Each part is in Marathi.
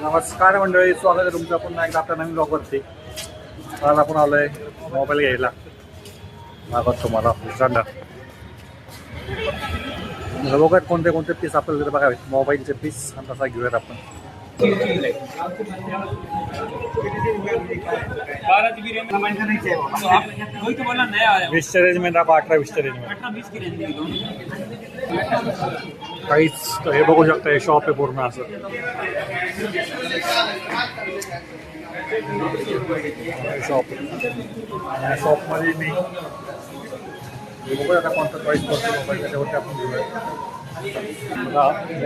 नमस्कार मंडळी, स्वागत आहे तुमचं पुन्हा एकदा आपल्या नवीन ब्लॉगवरती. आज आपण आलोय मोबाईल घ्यायला. मागत तुम्हाला सांगा बघत कोणते कोणते पीस आपल्याला तिथे बघावे. मोबाईलचे पीस आणि तसा घेऊयात आपण. 20च्या रेंजमध्ये दाखवा. 18-20च्या रेंजमध्ये काहीच. हे बघू शकता, हे शॉप आहे पूर्ण असं. शॉपमध्ये मी बघूया आता कोणता चॉईस करतो मोबाईल, त्याच्यावरती आपण घेऊया.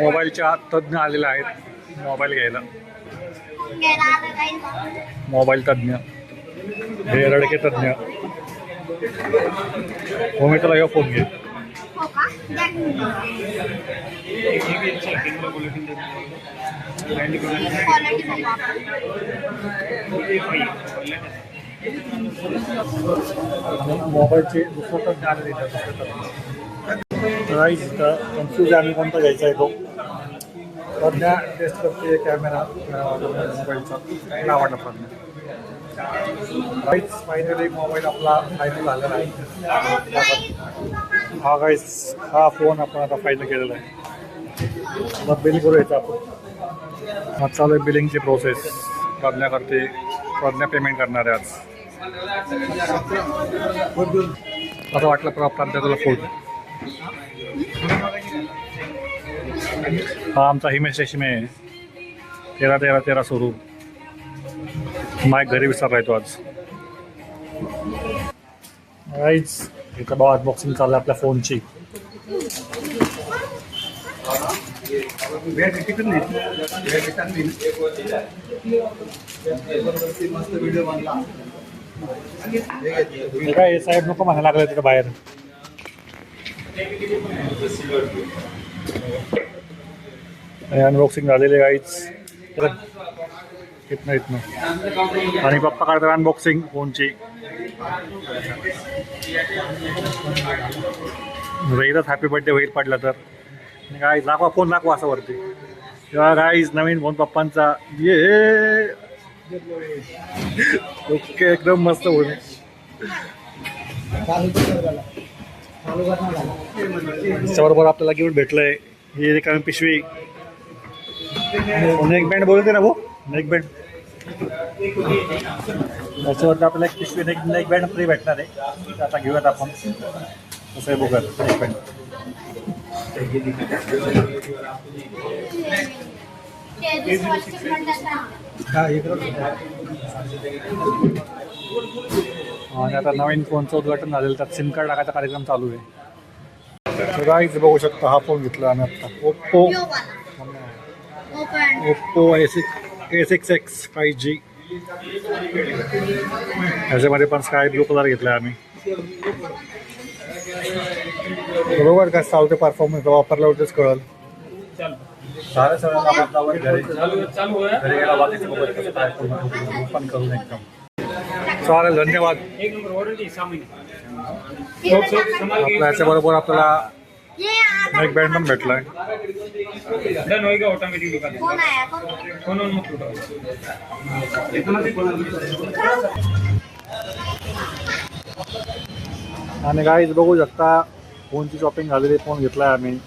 मोबाईलच्या तज्ज्ञ आलेले आहेत मोबाईल घ्यायला. मोबाईल तज्ज्ञ, हे रडके तज्ज्ञ. हो, मी तुला फोन घे. मोबाईलचे दुसरं तज्ञ आलेले प्राईस कन्फ्यूज आम्ही कोणता घ्यायचा आहे तो. सध्या टेस्ट करते कॅमेरा मोबाईलचा. मला आवडला सध्या प्राईस. फायनली मोबाईल आपला फायनल झालेला आहे. हा गाईस, हा फोन आपण आता फायनल केलेला आहे. आता बिल करूयाचं आपण. हा चालू आहे बिलिंगची प्रोसेस. प्रज्ञा करते, प्रज्ञा पेमेंट करणार आहे आज. असं वाटलं प्रज्ञा तुला फोन. हा आमचा हिमेश रेशीम आहे. 13-13-13 सुरू. माईक घरी विसरला आहे तो आज. राईज इथं बघा, अनबॉक्सिंग चालू आहे आपल्या फोनची. काय साहेब नको म्हणायला लागलं तिथं बाहेर. अनबॉक्सिंग झालेले गाईच इथनं. आणि पप्पा काढतात अनबॉक्सिंग फोनची. एकदाच हॅपी बर्थडे होईल पडला तर. गाईज दाखवा फोन, दाखवा असं वरती. तेव्हा गाईज नवीन फोन पप्पांचा. ये ओके, एकदम मस्त फोन. त्याच्याबरोबर आपल्याला गिफ्ट भेटलंय. ही रिकामी पिशवी. नेक बँड बोलते ना भाऊ, नेक बँड. त्याच्यावरती आपल्याला एक पिशवी नेक बँड फ्री भेटणार आहे. आता घेऊयात आपण. कसं आहे बघूयात नेक बँड. आणि आता नवीन फोनचं उद्घाटन झालेलं, त्यात सिम कार्ड टाकायचा कार्यक्रम चालू आहे. गाईज बघू शकता, हा फोन घेतला आम्ही आता. Oppo A6X 5G. ह्याच्यामध्ये पण स्काय ब्लू कलर घेतला आम्ही. बरोबर का चालते परफॉर्मन्स वापरल्यावरतीच कळल. पण करून एकदम चालेल. धन्यवाद. आपल्या ह्याच्याबरोबर आपल्याला नेक बँड पण भेटलाय. आणि गाईज बघू शकता, फोनची शॉपिंग झालेली. फोन घेतलाय आम्ही.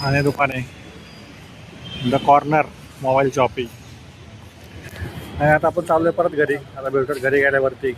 आणि दुकाने द कॉर्नर मोबाईल शॉपिंग. आणि आता आपण चाललोय परत घरी. आता भेटत घरी गेल्यावरती